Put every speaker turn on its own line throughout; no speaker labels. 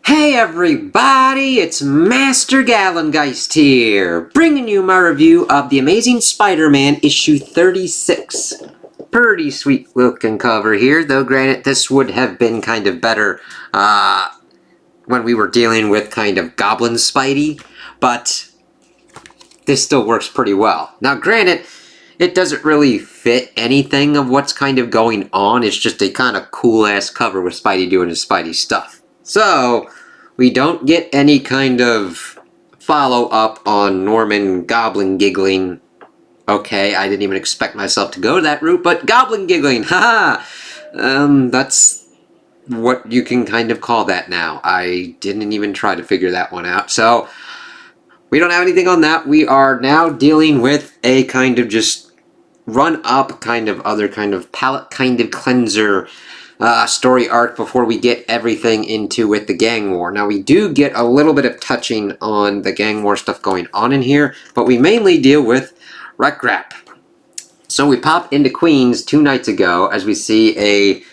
Hey everybody, it's Master Gallengeist here, bringing you my review of The Amazing Spider-Man issue 36. Pretty sweet looking cover here, though granted this would have been kind of better when we were dealing with kind of Goblin Spidey, but this still works pretty well. Now granted, it doesn't really fit anything of what's kind of going on, it's just a kind of cool-ass cover with Spidey doing his Spidey stuff. So, we don't get any kind of follow-up on Norman Goblin giggling. Okay, I didn't even expect myself to go that route, but Goblin giggling, haha! That's what you can kind of call that now. I didn't even try to figure that one out, so we don't have anything on that. We are now dealing with a kind of just run-up kind of other kind of palette kind of cleanser story arc before we get everything into with the gang war. Now we do get a little bit of touching on the gang war stuff going on in here, but we mainly deal with Wreck Rap. So we pop into Queens 2 nights ago as we see a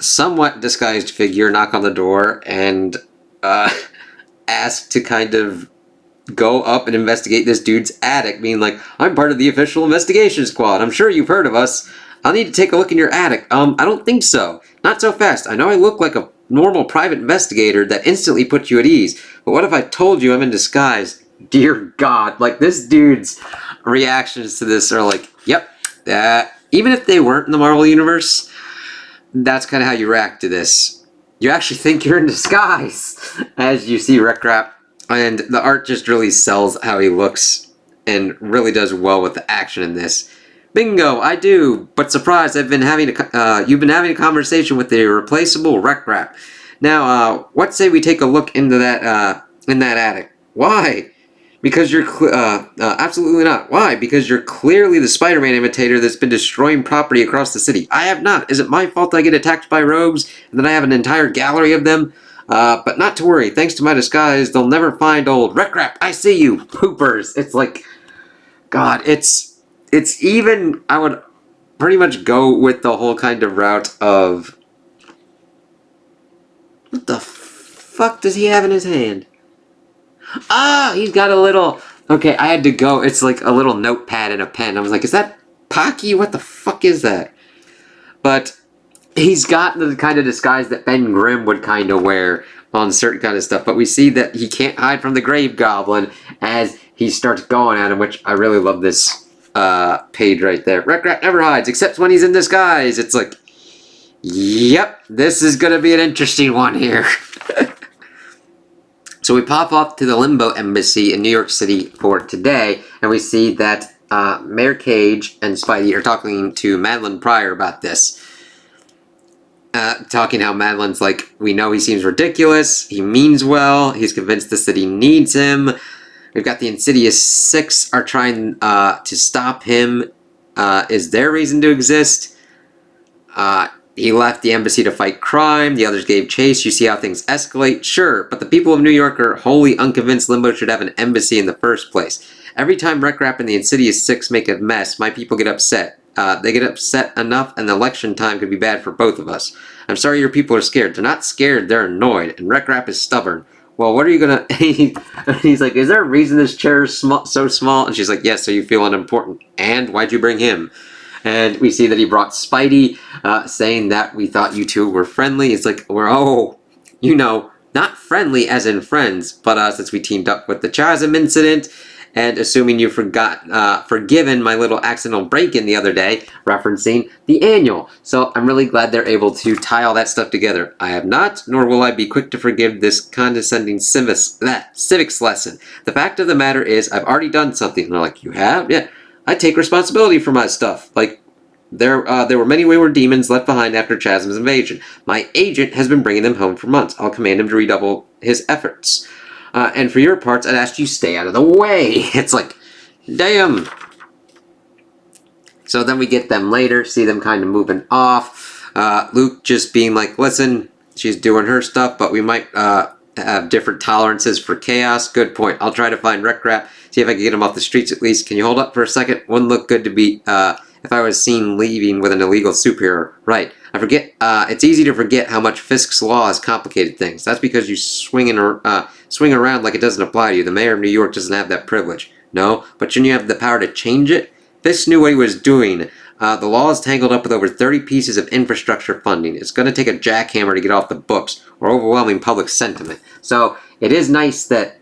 somewhat disguised figure knock on the door and ask to kind of go up and investigate this dude's attic, being like, I'm part of the official investigation squad. I'm sure you've heard of us. I'll need to take a look in your attic. I don't think so. Not so fast. I know I look like a normal private investigator that instantly puts you at ease, but what if I told you I'm in disguise? Dear God, like this dude's reactions to this are like, yep, even if they weren't in the Marvel Universe, that's kind of how you react to this. You actually think you're in disguise as you see Wreck Rap, and the art just really sells how he looks and really does well with the action in this. Bingo, I do, but surprise, you've been having a conversation with the irreplaceable Wreck Rap. Now, what say we take a look into that, in that attic? Why? Because you're, absolutely not. Why? Because you're clearly the Spider-Man imitator that's been destroying property across the city. I have not. Is it my fault I get attacked by rogues, and then I have an entire gallery of them? But not to worry, thanks to my disguise, they'll never find old Wreck Rap. I see you, poopers. It's like, God, it's even, I would pretty much go with the whole kind of route of, what the fuck does he have in his hand? Ah, he's got a little, okay, I had to go, it's like a little notepad and a pen. I was like, is that Pocky? What the fuck is that? But he's got the kind of disguise that Ben Grimm would kind of wear on certain kind of stuff. But we see that he can't hide from the Grave Goblin as he starts going at him, which I really love this page right there. Wreck Rap never hides, except when he's in disguise. It's like, yep, this is going to be an interesting one here. So we pop off to the Limbo embassy in New York City for today, and we see that Mayor Cage and Spidey are talking to Madeline Pryor about this. Talking how Madeline's like, we know he seems ridiculous, he means well, he's convinced the city needs him. We've got the Insidious Six are trying to stop him. Is their reason to exist? He left the embassy to fight crime. The others gave chase. You see how things escalate? Sure, but the people of New York are wholly unconvinced Limbo should have an embassy in the first place. Every time Wreck Rap and the Insidious Six make a mess, my people get upset. They get upset enough, and the election time could be bad for both of us. I'm sorry your people are scared. They're not scared, they're annoyed, and Wreck Rap is stubborn. Well, what are you gonna... He's like, is there a reason this chair is so small? And she's like, yes, so you feel unimportant. And why'd you bring him? And we see that he brought Spidey, saying that we thought you two were friendly. It's like, we're, oh, you know, not friendly as in friends, but since we teamed up with the Chasm incident, and assuming you forgiven my little accidental break-in the other day, referencing the annual. So I'm really glad they're able to tie all that stuff together. I have not, nor will I be quick to forgive this condescending civics lesson. The fact of the matter is, I've already done something. And they're like, you have? Yeah. I take responsibility for my stuff. Like, there were many wayward demons left behind after Chasm's invasion. My agent has been bringing them home for months. I'll command him to redouble his efforts. And for your parts, I'd ask you stay out of the way. It's like, damn. So then we get them later, see them kind of moving off. Luke just being like, listen, she's doing her stuff, but we might have different tolerances for chaos. Good point. I'll try to find Wreck Rap, see if I can get him off the streets at least. Can you hold up for a second? Wouldn't look good to be, if I was seen leaving with an illegal superhero. Right. I forget. It's easy to forget how much Fisk's law has complicated things. That's because you swing around like it doesn't apply to you. The mayor of New York doesn't have that privilege. No, but shouldn't you have the power to change it? Fisk knew what he was doing. The law is tangled up with over 30 pieces of infrastructure funding. It's going to take a jackhammer to get off the books, or overwhelming public sentiment. So it is nice that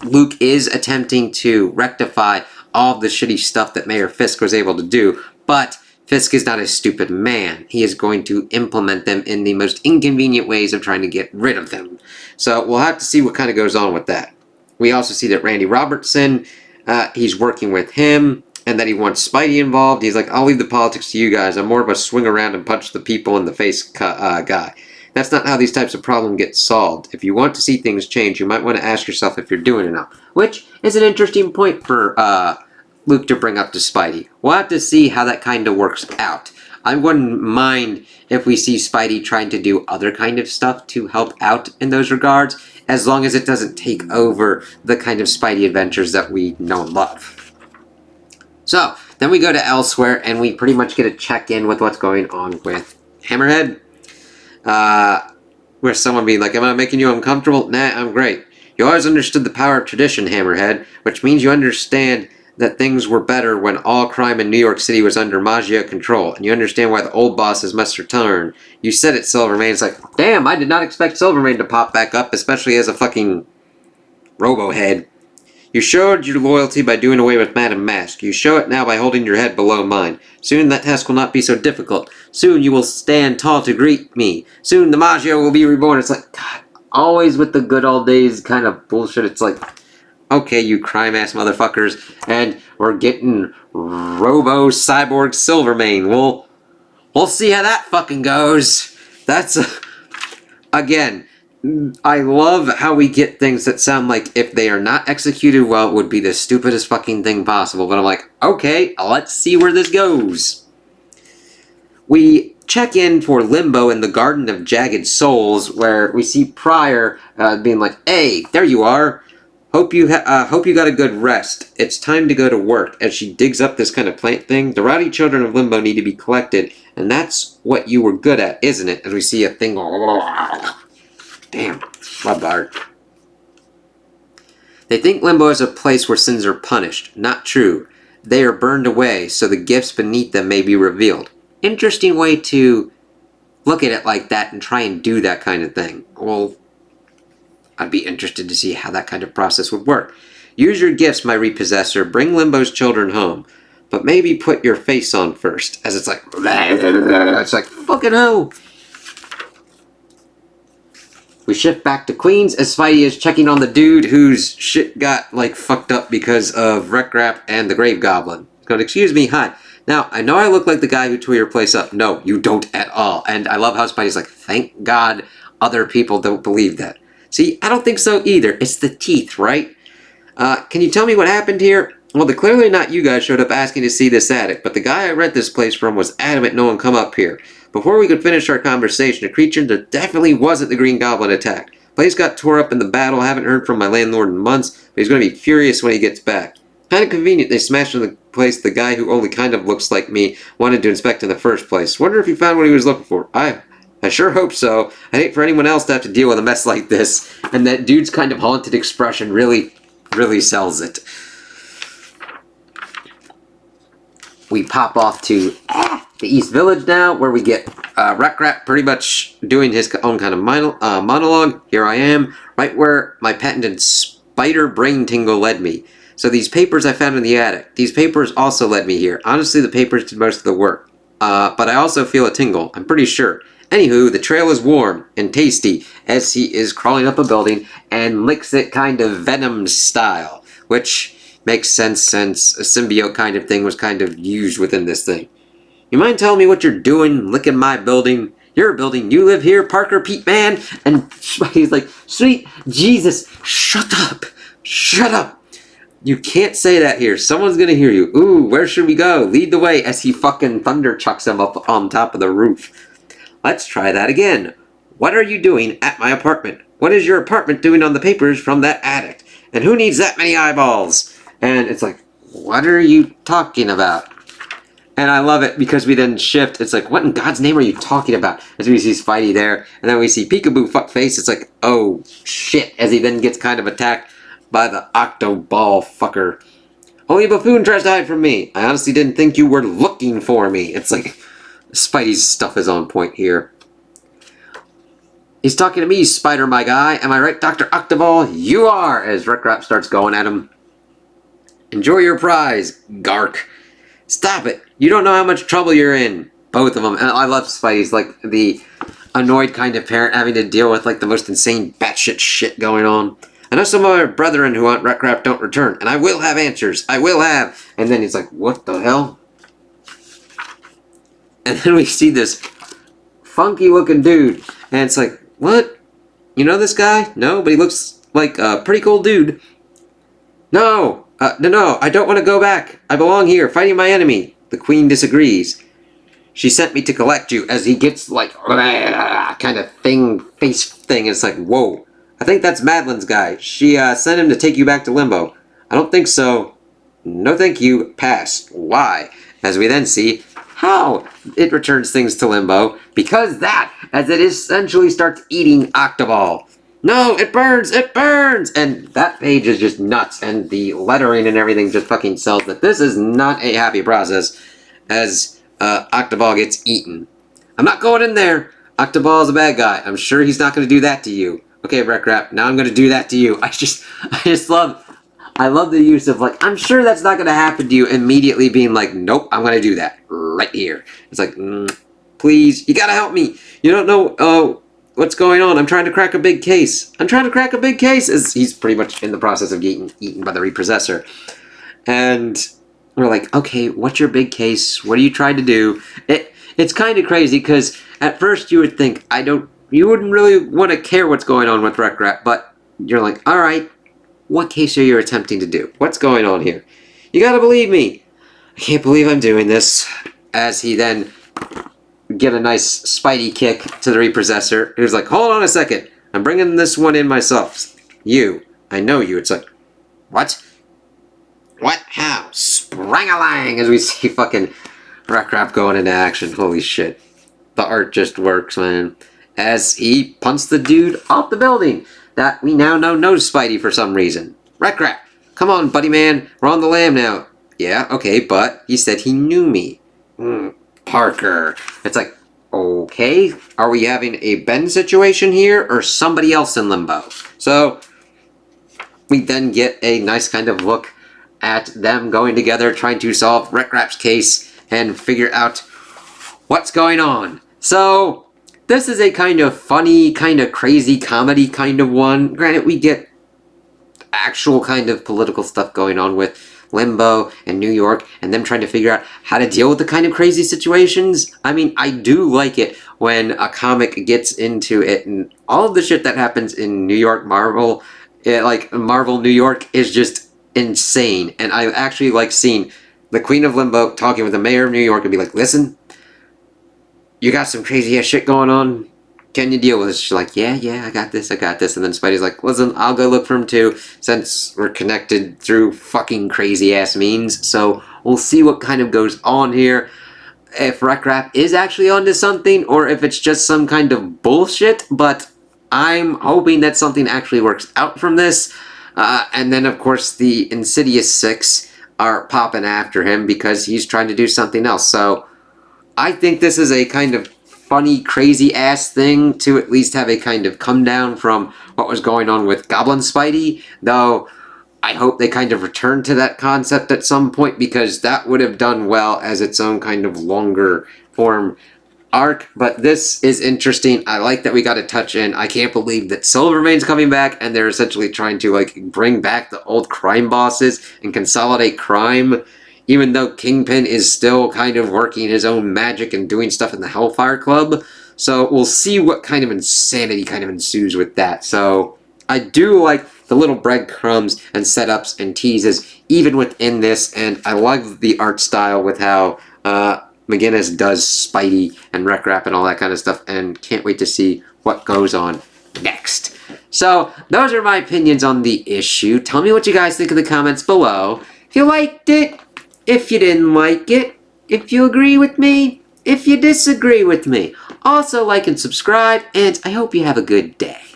Luke is attempting to rectify all of the shitty stuff that Mayor Fisk was able to do, but Fisk is not a stupid man. He is going to implement them in the most inconvenient ways of trying to get rid of them. So we'll have to see what kind of goes on with that. We also see that Randy Robertson, he's working with him, and that he wants Spidey involved. He's like, I'll leave the politics to you guys. I'm more of a swing around and punch the people in the face guy. That's not how these types of problems get solved. If you want to see things change, you might want to ask yourself if you're doing enough. Which is an interesting point for Luke to bring up to Spidey. We'll have to see how that kind of works out. I wouldn't mind if we see Spidey trying to do other kind of stuff to help out in those regards, as long as it doesn't take over the kind of Spidey adventures that we know and love. So, then we go to elsewhere, and we pretty much get a check-in with what's going on with Hammerhead. Where someone being like, am I making you uncomfortable? Nah, I'm great. You always understood the power of tradition, Hammerhead, which means you understand that things were better when all crime in New York City was under Magia control, and you understand why the old bosses must return. You said it, Silvermane. It's like, damn, I did not expect Silvermane to pop back up, especially as a fucking Robohead. You showed your loyalty by doing away with Madame Mask. You show it now by holding your head below mine. Soon that task will not be so difficult. Soon you will stand tall to greet me. Soon the Magia will be reborn. It's like, God, always with the good old days kind of bullshit. It's like, okay, you crime-ass motherfuckers, and we're getting Robo-Cyborg Silvermane. We'll see how that fucking goes. That's, again, I love how we get things that sound like if they are not executed well, it would be the stupidest fucking thing possible. But I'm like, okay, let's see where this goes. We check in for Limbo in the Garden of Jagged Souls, where we see Pryor being like, hey, there you are. Hope you got a good rest. It's time to go to work. As she digs up this kind of plant thing, the rowdy children of Limbo need to be collected, and that's what you were good at, isn't it? As we see a thing go, damn, love art. They think Limbo is a place where sins are punished. Not true. They are burned away, so the gifts beneath them may be revealed. Interesting way to look at it like that and try and do that kind of thing. Well, I'd be interested to see how that kind of process would work. Use your gifts, my repossessor. Bring Limbo's children home. But maybe put your face on first. As it's like, it's like, fucking hell. We shift back to Queens as Spidey is checking on the dude whose shit got, like, fucked up because of Wreck Rap and the Grave Goblin. He's going, excuse me, hi. Now, I know I look like the guy who tore your place up. No, you don't at all. And I love how Spidey's like, thank God other people don't believe that. See, I don't think so either. It's the teeth, right? Can you tell me what happened here? Well, clearly not you guys showed up asking to see this attic, but the guy I rent this place from was adamant no one come up here. Before we could finish our conversation, a creature that definitely wasn't the Green Goblin attacked. Place got tore up in the battle, haven't heard from my landlord in months, but he's going to be furious when he gets back. Kind of convenient they smashed in the place the guy who only kind of looks like me wanted to inspect in the first place. Wonder if he found what he was looking for. I sure hope so. I'd hate for anyone else to have to deal with a mess like this. And that dude's kind of haunted expression really sells it. We pop off to the East Village now, where we get Wreck Rap pretty much doing his own kind of monologue. Here I am, right where my patented spider brain tingle led me. So these papers I found in the attic. These papers also led me here. Honestly, the papers did most of the work. But I also feel a tingle, I'm pretty sure. Anywho, the trail is warm and tasty as he is crawling up a building and licks it kind of Venom style, which makes sense since a symbiote kind of thing was kind of used within this thing. You mind telling me what you're doing licking my building? Your building, you live here, Parker Pete Man? And he's like, sweet Jesus, shut up, shut up. You can't say that here. Someone's gonna hear you. Ooh, where should we go? Lead the way as he fucking thunder chucks him up on top of the roof. Let's try that again. What are you doing at my apartment? What is your apartment doing on the papers from that attic? And who needs that many eyeballs? And it's like, what are you talking about? And I love it because we then shift. It's like, what in God's name are you talking about? As we see Spidey there. And then we see Peekaboo fuckface. It's like, oh, shit. As he then gets kind of attacked by the Octoball fucker. Only a buffoon tries to hide from me. I honestly didn't think you were looking for me. It's like, Spidey's stuff is on point here. He's talking to me, Spider, my guy. Am I right, Dr. Octoball? You are! As Wreck-Rap starts going at him. Enjoy your prize, Gark. Stop it. You don't know how much trouble you're in. Both of them. And I love Spidey's, like, the annoyed kind of parent having to deal with, like, the most insane batshit shit going on. I know some of our brethren who want Wreck-Rap don't return, and I will have answers. I will have. And then he's like, what the hell? And then we see this funky-looking dude. And it's like, what? You know this guy? No, but he looks like a pretty cool dude. No! No, I don't want to go back. I belong here, fighting my enemy. The Queen disagrees. She sent me to collect you, as he gets like, kind of face thing. It's like, whoa. I think that's Madeline's guy. She sent him to take you back to Limbo. I don't think so. No thank you. Pass. Why? As we then see how it returns things to Limbo. Because that, as it essentially starts eating Octoball. No, it burns! It burns! And that page is just nuts, and the lettering and everything just fucking sells that this is not a happy process as Octoball gets eaten. I'm not going in there! Octoball is a bad guy. I'm sure he's not going to do that to you. Okay, Wreck-Rap, now I'm going to do that to you. I love the use of, like, I'm sure that's not going to happen to you, immediately being like, nope, I'm going to do that right here. It's like, please, you gotta help me. You don't know, what's going on? I'm trying to crack a big case. I'm trying to crack a big case! As he's pretty much in the process of getting eaten by the Repossessor. And we're like, okay, what's your big case? What are you trying to do? It's kind of crazy, because at first you would think, you wouldn't really want to care what's going on with Wreck-Rap, but you're like, alright, what case are you attempting to do? What's going on here? You gotta believe me! I can't believe I'm doing this. As he then get a nice Spidey kick to the Repossessor. He was like, hold on a second. I'm bringing this one in myself. You. I know you. It's like, what? What? How? Sprang-a-lang! As we see fucking Wreck-Rap going into action. Holy shit. The art just works, man. As he punts the dude off the building that we now know knows Spidey for some reason. Wreck-Rap! Come on, buddy man. We're on the lam now. Yeah, okay, but he said he knew me. Parker. It's like, okay, are we having a Ben situation here or somebody else in Limbo? So we then get a nice kind of look at them going together, trying to solve Wreck-Rap's case and figure out what's going on. So this is a kind of funny, kind of crazy comedy kind of one. Granted, we get actual kind of political stuff going on with Limbo and New York, and them trying to figure out how to deal with the kind of crazy situations. I mean, I do like it when a comic gets into it, and all of the shit that happens in New York Marvel, like Marvel New York, is just insane. And I actually like seeing the Queen of Limbo talking with the mayor of New York and be like, listen, you got some crazy ass shit going on. Can you deal with this? She's like, yeah, I got this. And then Spidey's like, listen, I'll go look for him too, since we're connected through fucking crazy ass means. So we'll see what kind of goes on here. If Wreck-Rap is actually onto something, or if it's just some kind of bullshit, but I'm hoping that something actually works out from this. And then, of course, the Insidious 6 are popping after him because he's trying to do something else. So I think this is a kind of funny, crazy-ass thing to at least have a kind of come down from what was going on with Goblin Spidey, though I hope they kind of return to that concept at some point, because that would have done well as its own kind of longer form arc. But this is interesting. I like that we got a touch in. I can't believe that Silvermane's coming back, and they're essentially trying to like bring back the old crime bosses and consolidate crime, even though Kingpin is still kind of working his own magic and doing stuff in the Hellfire Club. So we'll see what kind of insanity kind of ensues with that. So I do like the little breadcrumbs and setups and teases even within this, and I love the art style with how McGinnis does Spidey and Wreck-Rap and all that kind of stuff, and can't wait to see what goes on next. So those are my opinions on the issue. Tell me what you guys think in the comments below. If you liked it, if you didn't like it, if you agree with me, if you disagree with me. Also like and subscribe, and I hope you have a good day.